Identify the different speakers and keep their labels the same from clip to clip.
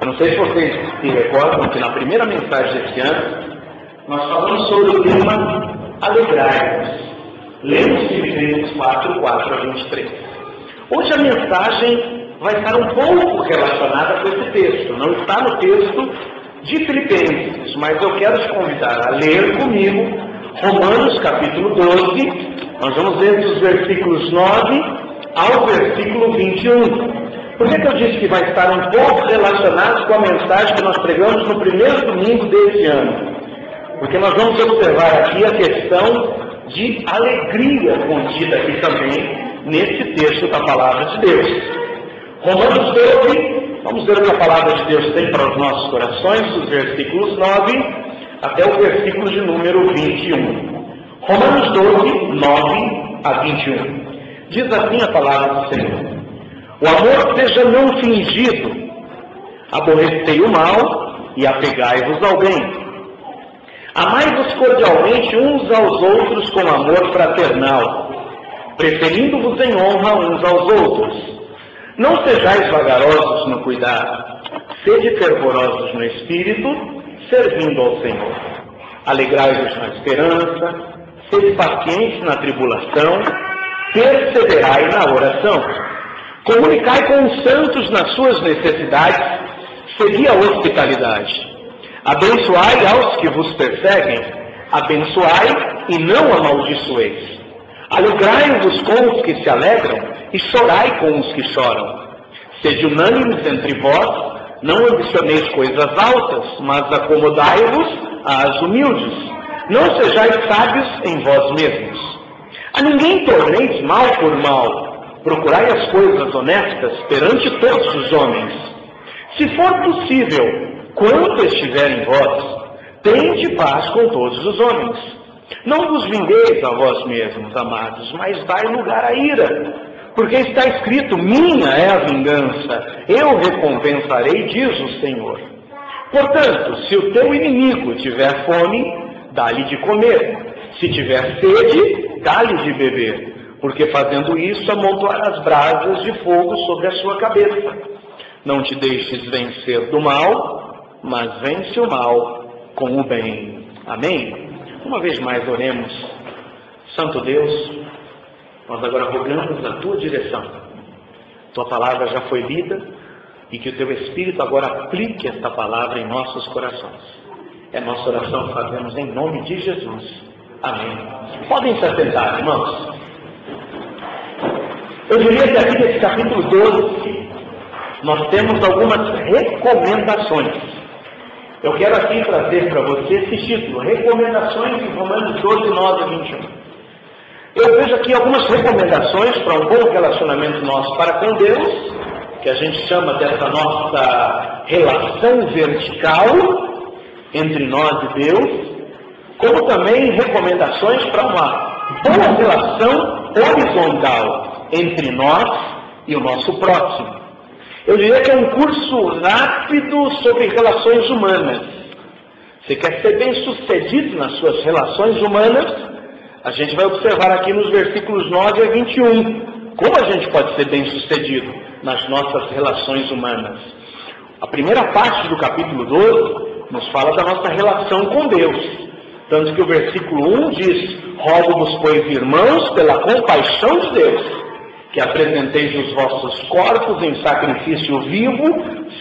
Speaker 1: Não sei se vocês se recordam que na primeira mensagem desse ano nós falamos sobre o tema Alegrai-vos. Lemos Filipenses 4, 4 a 23. Hoje a mensagem vai estar um pouco relacionada com esse texto. Não está no texto de Filipenses, mas eu quero te convidar a ler comigo Romanos capítulo 12. Nós vamos ler dos versículos 9 ao versículo 21. Por que eu disse que vai estar um pouco relacionado com a mensagem que nós pregamos no primeiro domingo desse ano? Porque nós vamos observar aqui a questão de alegria contida aqui também nesse texto da Palavra de Deus. Romanos 12, vamos ver o que a Palavra de Deus tem para os nossos corações, dos versículos 9 até o versículo de número 21. Romanos 12, 9 a 21. Diz assim a Palavra do Senhor: o amor seja não fingido, aborrecei o mal e apegai-vos ao bem. Amai-vos cordialmente uns aos outros com amor fraternal, preferindo-vos em honra uns aos outros. Não sejais vagarosos no cuidado, sede fervorosos no espírito, servindo ao Senhor. Alegrai-vos na esperança, sede pacientes na tribulação, perseverai na oração. Comunicai com os santos nas suas necessidades, segui a hospitalidade. Abençoai aos que vos perseguem, abençoai e não amaldiçoeis. Alegrai-vos com os que se alegram e chorai com os que choram. Sede unânimes entre vós, não ambicioneis coisas altas, mas acomodai-vos às humildes. Não sejais sábios em vós mesmos. A ninguém torneis mal por mal. Procurai as coisas honestas perante todos os homens. Se for possível, quanto estiver em vós, tende paz com todos os homens. Não vos vingueis a vós mesmos, amados, mas dai lugar à ira. Porque está escrito: minha é a vingança, eu recompensarei, diz o Senhor. Portanto, se o teu inimigo tiver fome, dá-lhe de comer. Se tiver sede, dá-lhe de beber. Porque fazendo isso, amontoarás brasas de fogo sobre a sua cabeça. Não te deixes vencer do mal, mas vence o mal com o bem. Amém? Uma vez mais oremos. Santo Deus, nós agora rogamos a tua direção. Tua palavra já foi lida e que o teu Espírito agora aplique esta palavra em nossos corações. É nossa oração que fazemos em nome de Jesus. Amém. Podem se assentar, irmãos. Eu diria que aqui nesse capítulo 12, nós temos algumas recomendações. Eu quero aqui trazer para você esse título: Recomendações em Romanos 12, 9 a 21. Eu vejo aqui algumas recomendações para um bom relacionamento nosso para com Deus, que a gente chama dessa nossa relação vertical entre nós e Deus, como também recomendações para uma boa relação horizontal entre nós e o nosso próximo. Eu diria que é um curso rápido sobre relações humanas. Você quer ser bem sucedido nas suas relações humanas? A gente vai observar aqui nos versículos 9 a 21 como a gente pode ser bem sucedido nas nossas relações humanas. A primeira parte do capítulo 12 nos fala da nossa relação com Deus. Tanto que o versículo 1 diz: rogo-vos, pois, irmãos, pela compaixão de Deus, que apresenteis os vossos corpos em sacrifício vivo,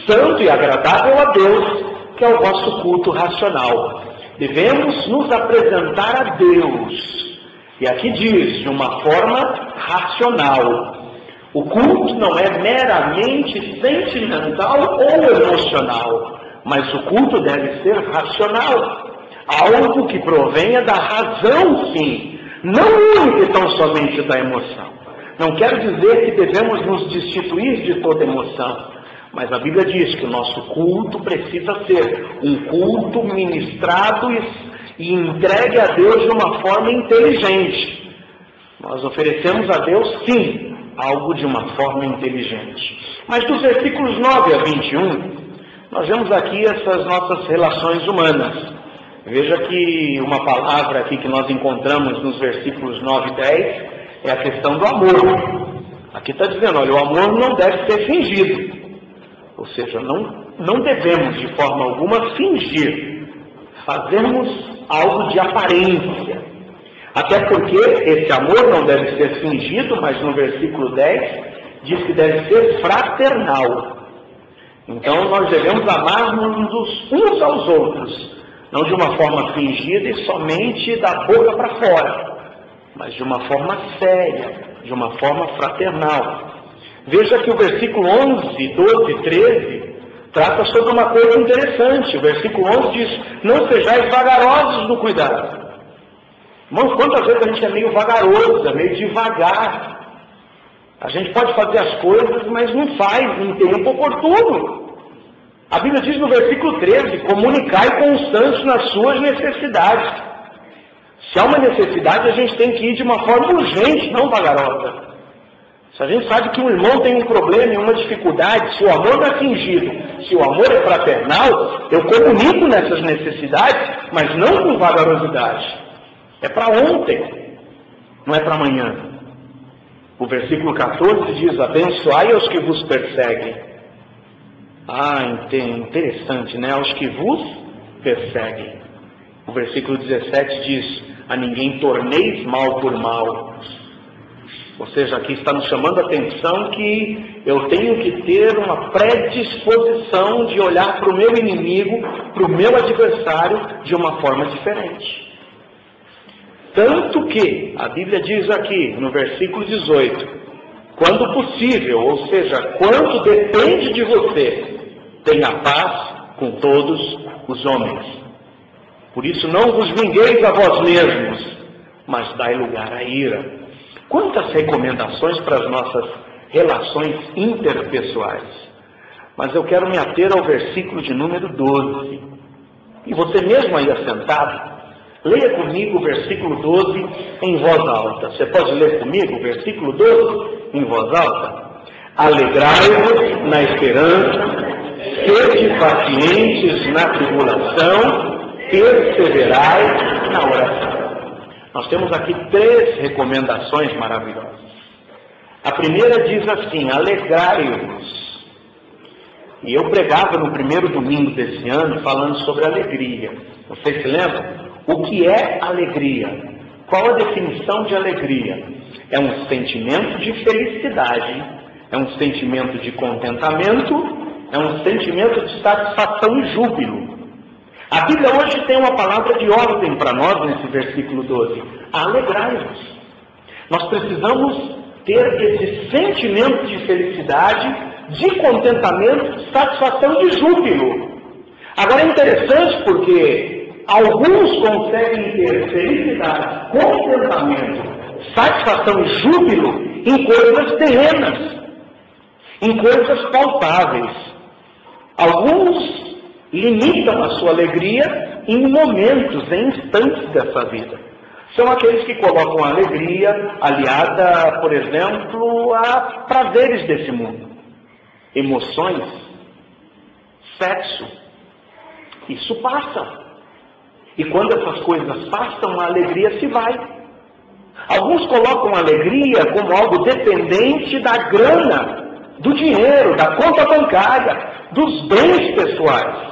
Speaker 1: santo e agradável a Deus, que é o vosso culto racional. Devemos nos apresentar a Deus. E aqui diz, de uma forma racional. O culto não é meramente sentimental ou emocional, mas o culto deve ser racional. Algo que provenha da razão, sim, não única e tão somente da emoção. Não quero dizer que devemos nos destituir de toda emoção, mas a Bíblia diz que o nosso culto precisa ser um culto ministrado e entregue a Deus de uma forma inteligente. Nós oferecemos a Deus, sim, algo de uma forma inteligente. Mas dos versículos 9 a 21, Nós vemos aqui essas nossas relações humanas. Veja que uma palavra aqui que nós encontramos nos versículos 9 e 10 é a questão do amor. Aqui está dizendo, olha, o amor não deve ser fingido. Ou seja, não devemos de forma alguma fingir, fazermos algo de aparência. Até porque esse amor não deve ser fingido, mas no versículo 10 diz que deve ser fraternal. Então nós devemos amar-nos uns aos outros, não de uma forma fingida e somente da boca para fora, mas de uma forma séria, de uma forma fraternal. Veja que o versículo 11, 12 e 13 trata sobre uma coisa interessante. O versículo 11 diz, não sejais vagarosos no cuidado. Irmãos, quantas vezes a gente é meio vagaroso, é meio devagar. A gente pode fazer as coisas, mas não faz em tempo oportuno. A Bíblia diz no versículo 13, comunicai constantes nas suas necessidades. Se há uma necessidade, a gente tem que ir de uma forma urgente, não vagarosa. Se a gente sabe que um irmão tem um problema e uma dificuldade, se o amor não é fingido, se o amor é fraternal, eu comunico nessas necessidades, mas não com vagarosidade. É para ontem, não é para amanhã. O versículo 14 diz, abençoai aos que vos perseguem. Interessante, né? Aos que vos perseguem. O versículo 17 diz, a ninguém torneis mal por mal. Ou seja, aqui está nos chamando a atenção que eu tenho que ter uma predisposição de olhar para o meu inimigo, para o meu adversário, de uma forma diferente. Tanto que, a Bíblia diz aqui, no versículo 18, quando possível, ou seja, quando depende de você, tenha paz com todos os homens. Por isso não vos vingueis a vós mesmos, mas dai lugar à ira. Quantas recomendações para as nossas relações interpessoais. Mas eu quero me ater ao versículo de número 12. E você mesmo aí assentado, leia comigo o versículo 12 em voz alta. Você pode ler comigo o versículo 12 em voz alta? Alegrai-vos na esperança, sede pacientes na tribulação, perseverai na oração. Nós temos aqui 3 recomendações maravilhosas. A primeira diz assim, alegrai-vos. E eu pregava no primeiro domingo desse ano falando sobre alegria. Vocês se lembram? O que é alegria? Qual a definição de alegria? É um sentimento de felicidade, é um sentimento de contentamento, é um sentimento de satisfação e júbilo. A Bíblia hoje tem uma palavra de ordem para nós nesse versículo 12. Alegrai-vos. Nós precisamos ter esse sentimento de felicidade, de contentamento, de satisfação e de júbilo. Agora é interessante porque alguns conseguem ter felicidade, contentamento, satisfação e júbilo em coisas terrenas, em coisas palpáveis. Alguns limitam a sua alegria em momentos, em instantes dessa vida. São aqueles que colocam a alegria aliada, por exemplo, a prazeres desse mundo. Emoções, sexo. Isso passa. E quando essas coisas passam, a alegria se vai. Alguns colocam a alegria como algo dependente da grana, do dinheiro, da conta bancária, dos bens pessoais.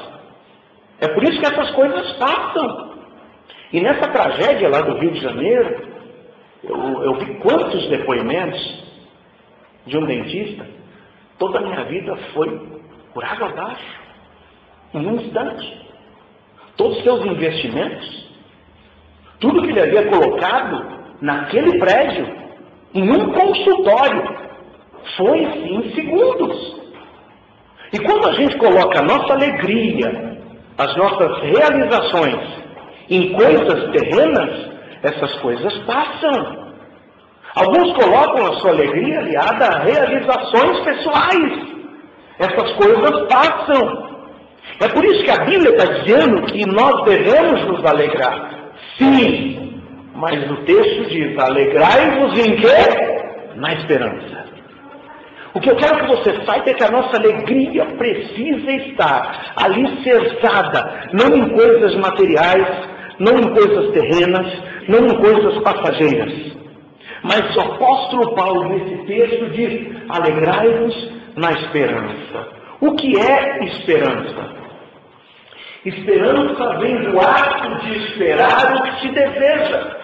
Speaker 1: É por isso que essas coisas passam. E nessa tragédia lá do Rio de Janeiro, eu vi quantos depoimentos de um dentista. Toda a minha vida foi por água abaixo, em um instante. Todos os seus investimentos, tudo que ele havia colocado naquele prédio, em um consultório, foi em segundos. E quando a gente coloca a nossa alegria, as nossas realizações em coisas terrenas, essas coisas passam. Alguns colocam a sua alegria aliada a realizações pessoais. Essas coisas passam. É por isso que a Bíblia está dizendo que nós devemos nos alegrar. Sim, mas o texto diz, alegrai-vos em quê? Na esperança. O que eu quero que você saiba é que a nossa alegria precisa estar alicerçada, não em coisas materiais, não em coisas terrenas, não em coisas passageiras. Mas o apóstolo Paulo, nesse texto, diz: alegrai-vos na esperança. O que é esperança? Esperança vem do ato de esperar o que se deseja.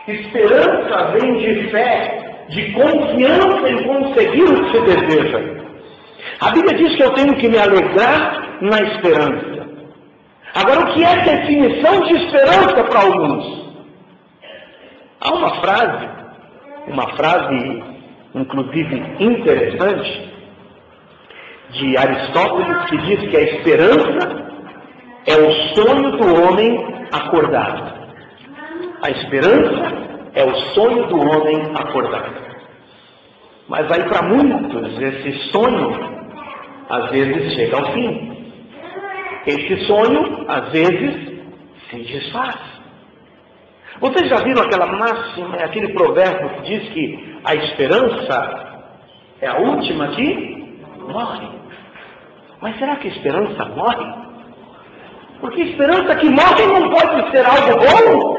Speaker 1: Esperança vem de fé, de confiança em conseguir o que se deseja. A Bíblia diz que eu tenho que me alegrar na esperança. Agora, o que é definição de esperança para alguns? Há uma frase inclusive interessante, de Aristóteles, que diz que a esperança é o sonho do homem acordado. A esperança é o sonho do homem acordado. Mas aí para muitos esse sonho às vezes chega ao fim. Esse sonho às vezes se desfaz. Vocês já viram aquela máxima, aquele provérbio que diz que a esperança é a última que morre? Mas será que a esperança morre? Porque esperança que morre não pode ser algo bom.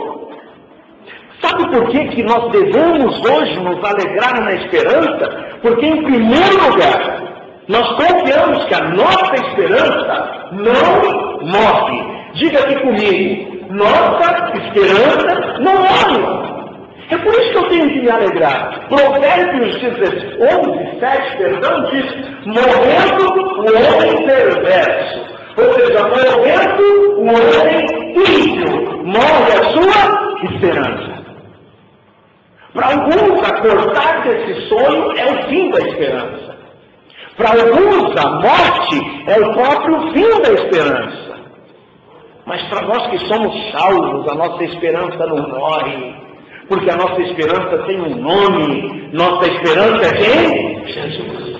Speaker 1: Sabe por que nós devemos hoje nos alegrar na esperança? Porque, em primeiro lugar, nós confiamos que a nossa esperança não morre. Diga aqui comigo: nossa esperança não morre. É por isso que eu tenho que me alegrar. Provérbios 11:7, diz: morrendo o homem perverso. Ou seja, morrendo o homem ímpio, morre a sua esperança. Para alguns, acordar desse sonho é o fim da esperança. Para alguns, a morte é o próprio fim da esperança. Mas para nós que somos salvos, a nossa esperança não morre, porque a nossa esperança tem um nome. Nossa esperança é quem? Jesus.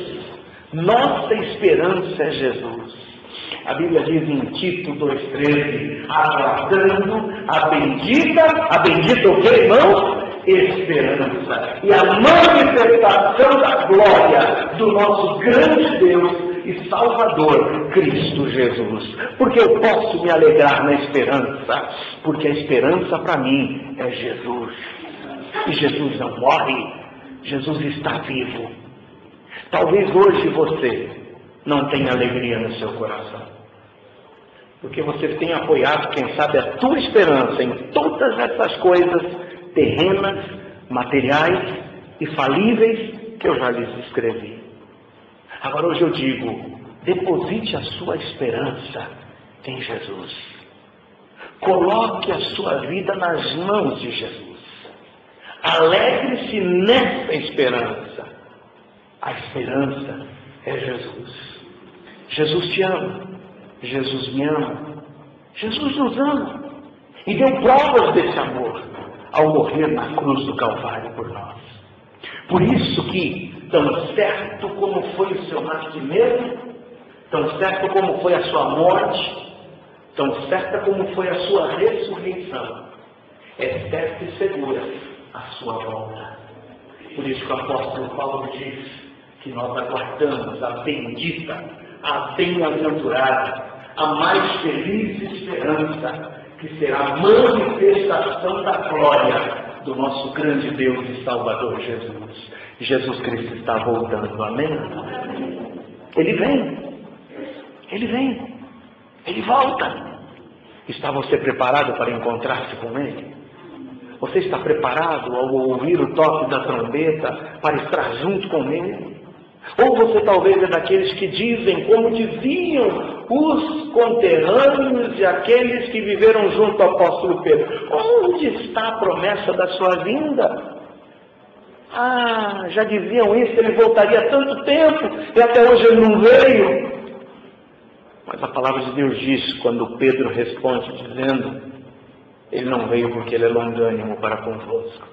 Speaker 1: Nossa esperança é Jesus. A Bíblia diz em Tito 2,13: aguardando a bendita o que, irmãos? Esperança. E a manifestação da glória do nosso grande Deus e Salvador, Cristo Jesus. Porque eu posso me alegrar na esperança, porque a esperança para mim é Jesus. E Jesus não morre, Jesus está vivo. Talvez hoje você não tenha alegria no seu coração, porque você tem apoiado, quem sabe, a tua esperança em todas essas coisas terrenas, materiais e falíveis que eu já lhes escrevi. Agora hoje eu digo: deposite a sua esperança em Jesus. Coloque a sua vida nas mãos de Jesus. Alegre-se nessa esperança. A esperança é Jesus. Jesus te ama. Jesus me ama. Jesus nos ama. E deu provas desse amor ao morrer na cruz do Calvário por nós. Por isso que, tão certo como foi o seu nascimento, tão certo como foi a sua morte, tão certa como foi a sua ressurreição, é certa e segura a sua volta. Por isso que o apóstolo Paulo diz que nós aguardamos a bendita, a bem-aventurada, a mais feliz esperança, que será a manifestação da glória do nosso grande Deus e Salvador Jesus. Jesus Cristo está voltando, amém? Ele vem, Ele volta. Está você preparado para encontrar-se com Ele? Você está preparado ao ouvir o toque da trombeta para estar junto com Ele? Ou você talvez é daqueles que dizem, como diziam os conterrâneos e aqueles que viveram junto ao apóstolo Pedro: onde está a promessa da sua vinda? Já diziam isso, ele voltaria há tanto tempo e até hoje ele não veio. Mas a palavra de Deus diz, quando Pedro responde dizendo: ele não veio porque ele é longânimo para convosco,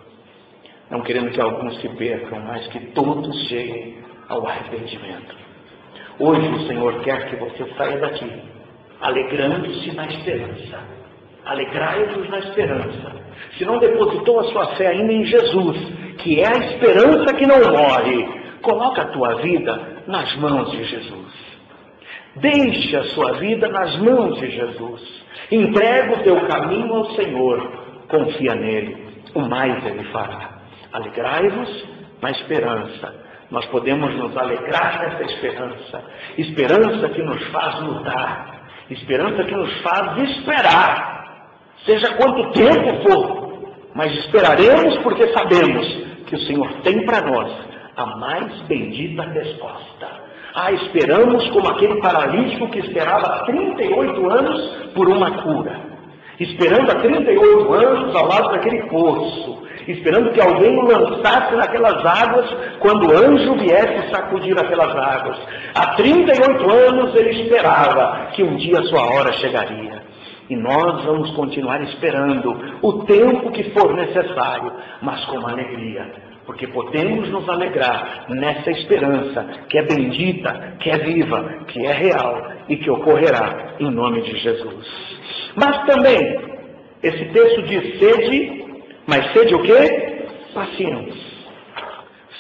Speaker 1: não querendo que alguns se percam, mas que todos cheguem ao arrependimento. Hoje o Senhor quer que você saia daqui alegrando-se na esperança. Alegrai-vos na esperança. Se não depositou a sua fé ainda em Jesus, que é a esperança que não morre, Coloca a tua vida nas mãos de Jesus. Deixa a sua vida nas mãos de Jesus. Entrega o teu caminho ao Senhor. Confia nele. O mais ele fará. Alegrai-vos na esperança. Nós podemos nos alegrar nessa esperança. Esperança que nos faz lutar. Esperança que nos faz esperar. Seja quanto tempo for. Mas esperaremos porque sabemos que o Senhor tem para nós a mais bendita resposta. Esperamos como aquele paralítico que esperava 38 anos por uma cura. Esperando há 38 anos ao lado daquele poço. Esperando que alguém o lançasse naquelas águas quando o anjo viesse sacudir aquelas águas. Há 38 anos ele esperava que um dia a sua hora chegaria. E nós vamos continuar esperando o tempo que for necessário, mas com alegria. Porque podemos nos alegrar nessa esperança que é bendita, que é viva, que é real e que ocorrerá em nome de Jesus. Mas também, esse texto diz sede, mas sede o quê? Pacientes.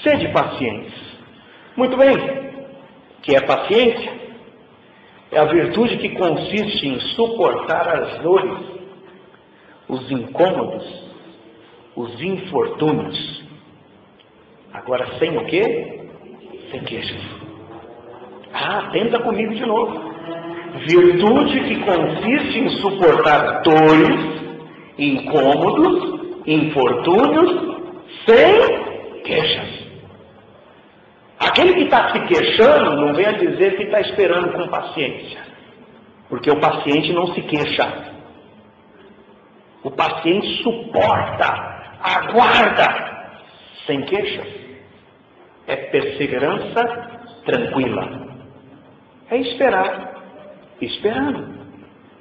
Speaker 1: Sede pacientes. Muito bem. Que é paciência? É a virtude que consiste em suportar as dores, os incômodos, os infortúnios. Agora, sem o quê? Sem queixas. Tenta comigo de novo. Virtude que consiste em suportar dores, incômodos, infortúnios, sem queixas. Aquele que está se queixando não vem a dizer que está esperando com paciência. Porque o paciente não se queixa. O paciente suporta, aguarda, sem queixas. É perseverança tranquila. É esperar, esperando.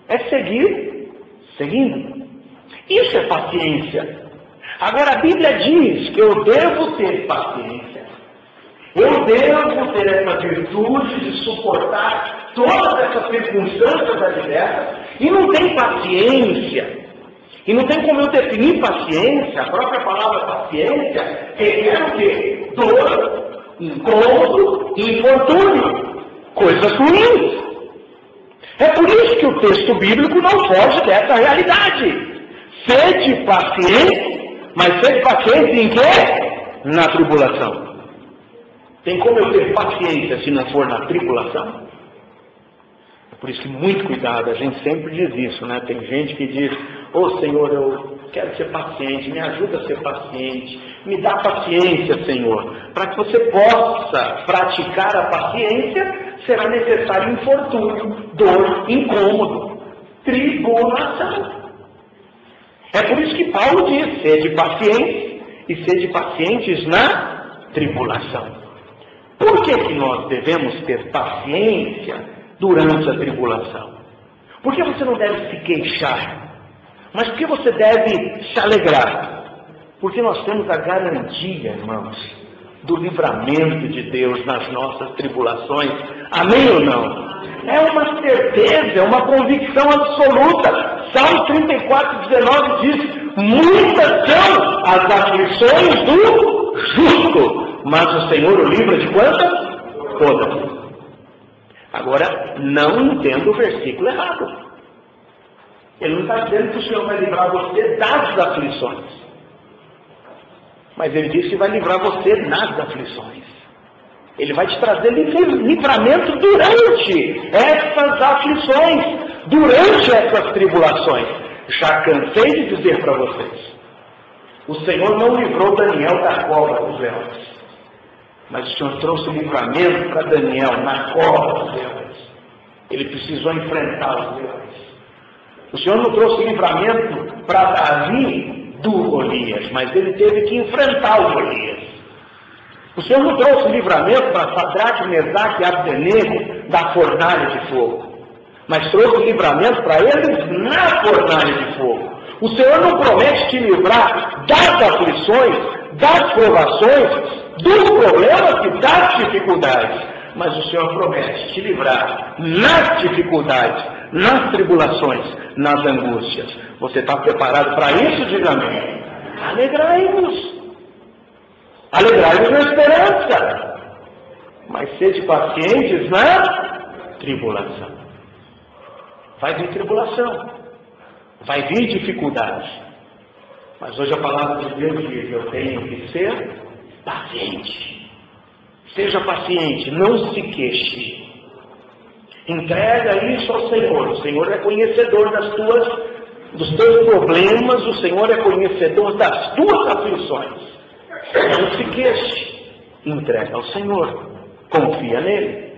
Speaker 1: É seguir, seguindo. Isso é paciência. Agora a Bíblia diz que eu devo ter paciência. Eu devo ter essa virtude de suportar todas essas circunstâncias adversas. E não tem paciência. E não tem como eu definir paciência. A própria palavra paciência requer o quê? Dor, incômodo e infortúnio. Coisas ruins. É por isso que o texto bíblico não foge dessa realidade. Sede paciente, mas sede paciente em quê? Na tribulação. Tem como eu ter paciência se não for na tribulação? É por isso que muito cuidado, a gente sempre diz isso, né? Tem gente que diz, Senhor, eu quero ser paciente, me ajuda a ser paciente, me dá paciência, Senhor. Para que você possa praticar a paciência, será necessário infortúnio, dor, incômodo, tribulação. É por isso que Paulo diz, sede pacientes e sede pacientes na tribulação. Por que nós devemos ter paciência durante a tribulação? Por que você não deve se queixar? Mas por que você deve se alegrar? Porque nós temos a garantia, irmãos, do livramento de Deus nas nossas tribulações. Amém ou não? É uma certeza, é uma convicção absoluta. Salmo 34:19 diz, muitas são as aflições do justo, mas o Senhor o livra de quantas? Todas. Agora, não entenda o versículo errado. Ele não está dizendo que o Senhor vai livrar você das aflições. Mas ele diz que vai livrar você nas aflições. Ele vai te trazer livramento durante essas aflições, durante essas tribulações. Já cansei de dizer para vocês. O Senhor não livrou Daniel da cova dos leões. Mas o Senhor trouxe livramento para Daniel na cova dos leões. Ele precisou enfrentar os leões. O Senhor não trouxe livramento para Davi do Golias, mas ele teve que enfrentar o Golias. O Senhor não trouxe livramento para Sadraque, Mesaque e Abdenego da fornalha de fogo, mas trouxe livramento para eles na fornalha de fogo. O Senhor não promete te livrar das aflições, das provações, dos problemas e das dificuldades, mas o Senhor promete te livrar nas dificuldades, nas tribulações, nas angústias. Você está preparado para isso? Diga amém. Alegrai-vos. Alegrai-vos na esperança. Mas sede pacientes na tribulação. Vai vir tribulação. Vai vir dificuldade. Mas hoje a palavra de Deus diz: eu tenho que ser paciente. Seja paciente, não se queixe. Entrega isso ao Senhor. O Senhor é conhecedor dos teus problemas. O Senhor é conhecedor das tuas aflições. Não se queixe. Entrega ao Senhor. Confia nele.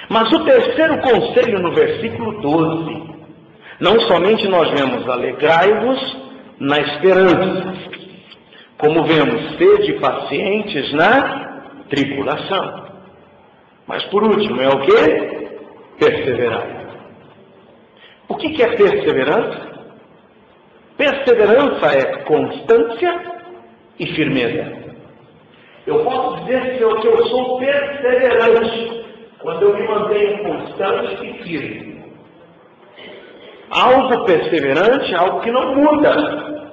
Speaker 1: Mas o terceiro conselho no versículo 12. Não somente nós vemos: alegrai-vos na esperança. Como vemos: sede pacientes na tribulação. Mas por último, é o quê? Perseverar. O que é perseverança? Perseverança é constância e firmeza. Eu posso dizer que eu sou perseverante quando eu me mantenho constante e firme. Algo perseverante é algo que não muda.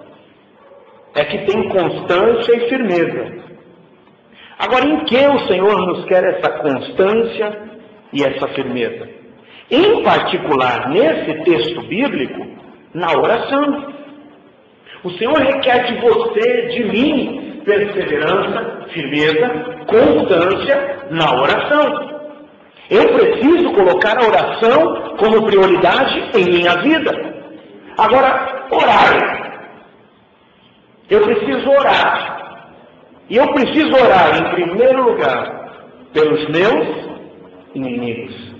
Speaker 1: É que tem constância e firmeza. Agora, em que o Senhor nos quer essa constância e essa firmeza? Em particular, nesse texto bíblico, na oração. O Senhor requer de você, de mim, perseverança, firmeza, constância na oração. Eu preciso colocar a oração como prioridade em minha vida. Agora, orar. Eu preciso orar. E eu preciso orar, em primeiro lugar, pelos meus inimigos.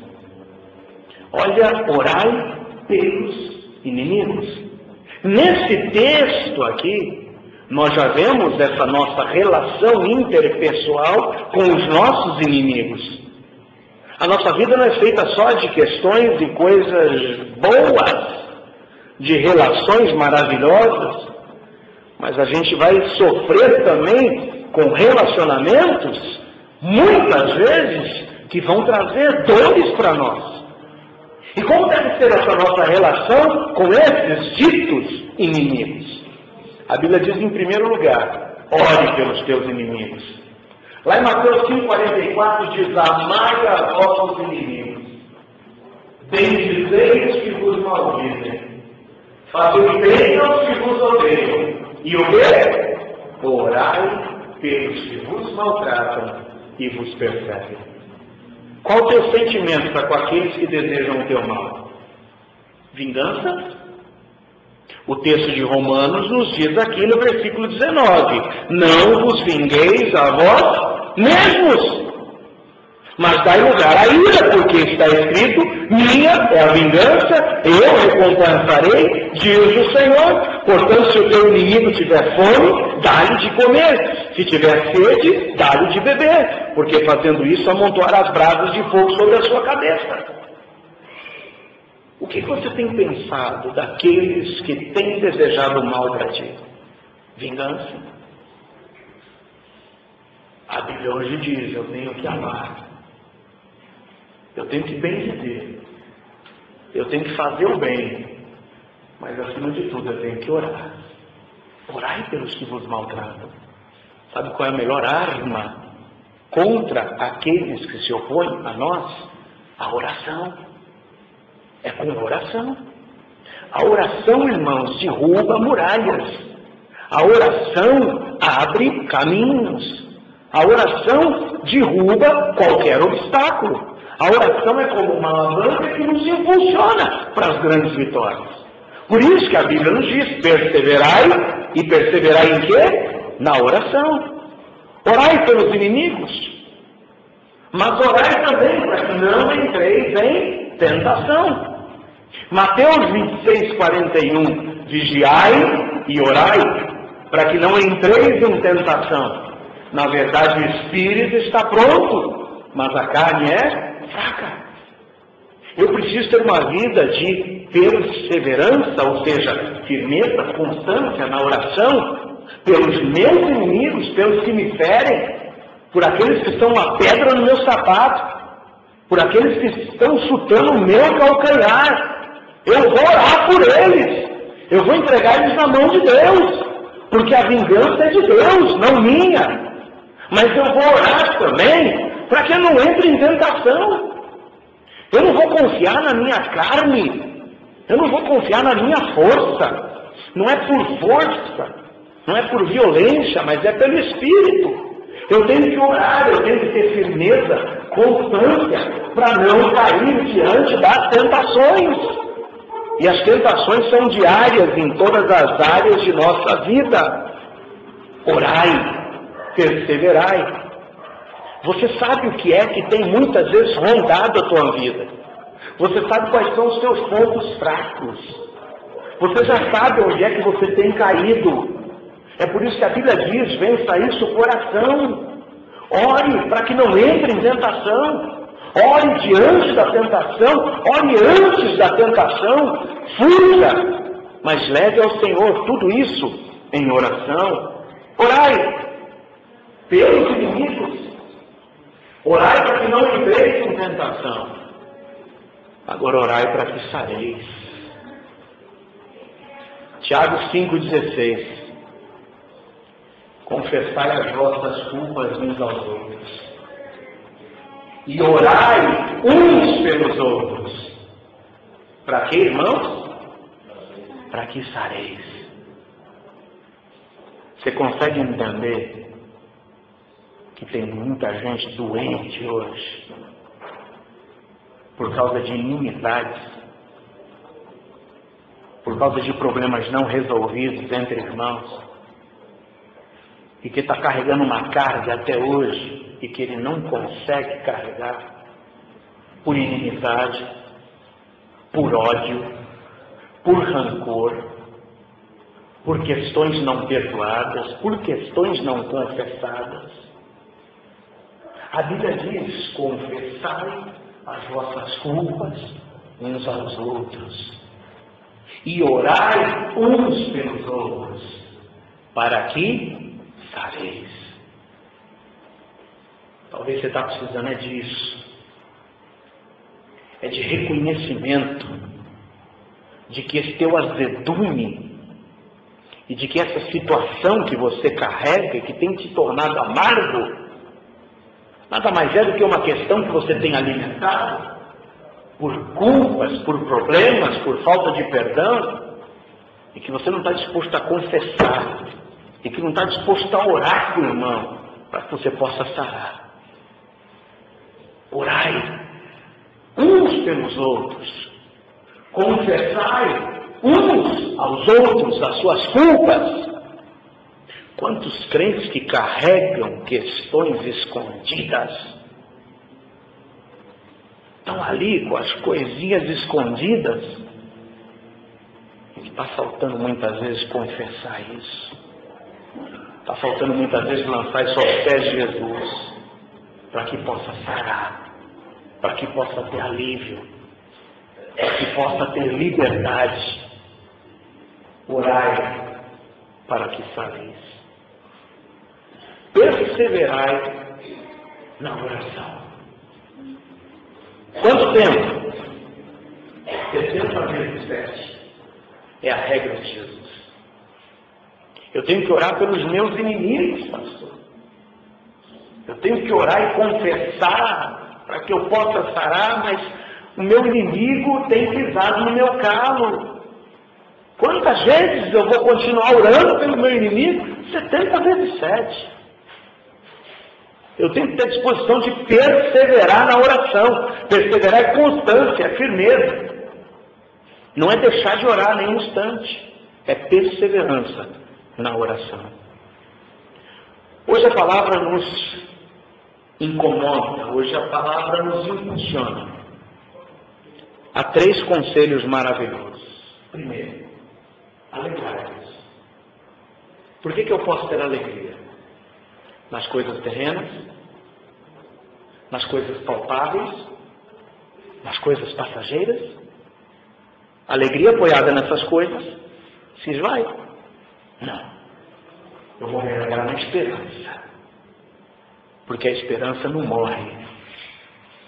Speaker 1: Olha, orai pelos inimigos. Nesse texto aqui, nós já vemos essa nossa relação interpessoal com os nossos inimigos. A nossa vida não é feita só de questões e coisas boas, de relações maravilhosas, mas a gente vai sofrer também com relacionamentos, muitas vezes, que vão trazer dores para nós. E como deve ser essa nossa relação com esses ditos inimigos? A Bíblia diz, em primeiro lugar, ore pelos teus inimigos. Lá em Mateus 5,44 diz: amai a vossos inimigos, bendizei os que vos maldizem, fazei bem aos que vos odeiam, e o quê? Orai pelos que vos maltratam e vos perseguem. Qual o teu sentimento para com aqueles que desejam o teu mal? Vingança? O texto de Romanos nos diz aqui no versículo 19: não vos vingueis a vós mesmos, mas dai lugar à ira, porque está escrito: minha é a vingança, eu recompensarei, diz o Senhor. Portanto, se o teu inimigo tiver fome, dá-lhe de comer, se tiver sede, dá-lhe de beber, porque fazendo isso amontoarás brasas de fogo sobre a sua cabeça. O que você tem pensado daqueles que têm desejado mal para ti? Vingança? A Bíblia hoje diz: eu tenho que amar, eu tenho que bendizer, eu tenho que fazer o bem, mas acima de tudo eu tenho que orar. Orai pelos que vos maltratam. Sabe qual é a melhor arma contra aqueles que se opõem a nós? A oração. É com oração. A oração, irmãos, derruba muralhas. A oração abre caminhos. A oração derruba qualquer obstáculo. A oração é como uma alavanca que nos impulsiona para as grandes vitórias. Por isso que a Bíblia nos diz: perseverai, e perseverai em quê? Na oração. Orai pelos inimigos, mas orai também para que não entreis em tentação. Mateus 26:41, vigiai e orai, para que não entreis em tentação. Na verdade, o espírito está pronto, mas a carne é fraca. Eu preciso ter uma vida de perseverança, ou seja, firmeza, constância na oração, pelos meus inimigos, pelos que me ferem, por aqueles que estão uma pedra no meu sapato, por aqueles que estão chutando o meu calcanhar. Eu vou orar por eles, eu vou entregar eles na mão de Deus, porque a vingança é de Deus, não minha. Mas eu vou orar também para que eu não entre em tentação. Eu não vou confiar na minha carne, eu não vou confiar na minha força. Não é por força, não é por violência, mas é pelo Espírito. Eu tenho que orar, eu tenho que ter firmeza, constância, para não cair diante das tentações. E as tentações são diárias em todas as áreas de nossa vida. Orai, perseverai. Você sabe o que é que tem muitas vezes rondado a tua vida. Você sabe quais são os seus pontos fracos. Você já sabe onde é que você tem caído. É por isso que a Bíblia diz, vença isso o coração. Ore para que não entre em tentação. Ore diante da tentação. Ore antes da tentação. Fuja. Mas leve ao Senhor tudo isso em oração. Orai pelos inimigos. Orai para que não entreis em tentação. Agora orai para que sareis. Tiago 5,16. Confessai as vossas culpas uns aos outros. E orai uns pelos outros. Para que, irmãos? Para que sareis. Você consegue entender que tem muita gente doente hoje por causa de inimizades, por causa de problemas não resolvidos entre irmãos, e que está carregando uma carga até hoje e que ele não consegue carregar por inimizade, por ódio, por rancor, por questões não perdoadas, por questões não confessadas. A Bíblia diz, confessai as vossas culpas uns aos outros e orai uns pelos outros, para que sareis. Talvez você está precisando disso. É de reconhecimento de que esse teu azedume e de que essa situação que você carrega, que tem te tornado amargo, nada mais é do que uma questão que você tem alimentado por culpas, por problemas, por falta de perdão, e que você não está disposto a confessar, e que não está disposto a orar por irmão, para que você possa sarar. Orai uns pelos outros, confessai uns aos outros as suas culpas. Quantos crentes que carregam questões escondidas, estão ali com as coisinhas escondidas, e está faltando muitas vezes confessar isso. Está faltando muitas vezes lançar isso aos pés de Jesus, para que possa sarar, para que possa ter alívio, para que possa ter liberdade. Orai para que sareis. Perseverai na oração. Quanto tempo? 70 vezes 7. É a regra de Jesus. Eu tenho que orar pelos meus inimigos, pastor. Eu tenho que orar e confessar para que eu possa sarar, mas o meu inimigo tem pisado no meu calo. Quantas vezes eu vou continuar orando pelo meu inimigo? 70 vezes 7. Eu tenho que ter disposição de perseverar na oração. Perseverar é constância, é firmeza. Não é deixar de orar nem um instante. É perseverança na oração. Hoje a palavra nos incomoda. Hoje a palavra nos impulsiona. Há 3 conselhos maravilhosos. Primeiro, alegrai-vos. Por que eu posso ter alegria? Nas coisas terrenas, nas coisas palpáveis, nas coisas passageiras. Alegria apoiada nessas coisas se esvai. Não. Eu vou me alegrar na esperança. Porque a esperança não morre.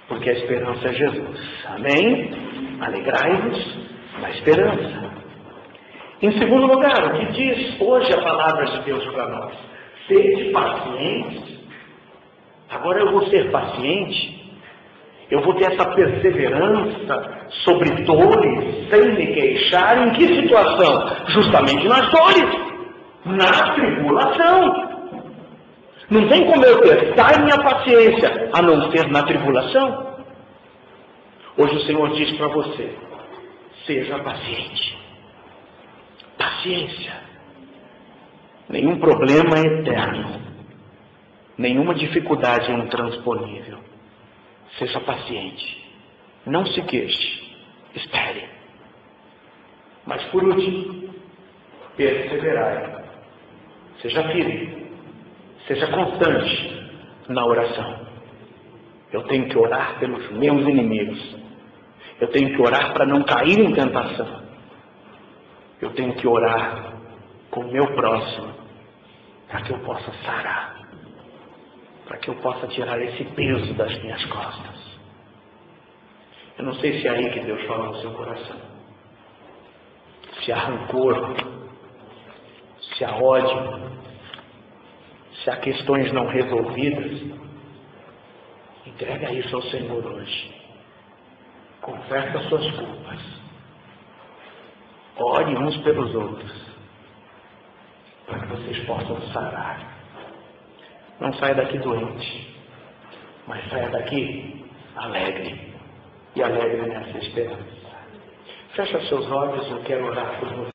Speaker 1: Porque a esperança é Jesus. Amém? Alegrai-vos na esperança. Em segundo lugar, o que diz hoje a palavra de Deus para nós? Sede pacientes Agora eu vou ser paciente, eu vou ter essa perseverança sobre dores, sem me queixar. Em que situação? Justamente nas dores, na tribulação. Não tem como eu testar minha paciência, a não ser na tribulação. Hoje o Senhor diz para você, seja paciente. Paciência. Nenhum problema é eterno. Nenhuma dificuldade é intransponível. Seja paciente. Não se queixe. Espere. Mas por último, perseverai. Seja firme. Seja constante na oração. Eu tenho que orar pelos meus inimigos. Eu tenho que orar para não cair em tentação. Eu tenho que orar com o meu próximo, para que eu possa sarar, para que eu possa tirar esse peso das minhas costas. Eu não sei se é aí que Deus fala no seu coração. Se há rancor, se há ódio, se há questões não resolvidas, entrega isso ao Senhor hoje. Confessa suas culpas. Ore uns pelos outros, para que vocês possam sarar. Não saia daqui doente, mas saia daqui alegre, e alegre nessa esperança. Fecha seus olhos, eu quero orar por você.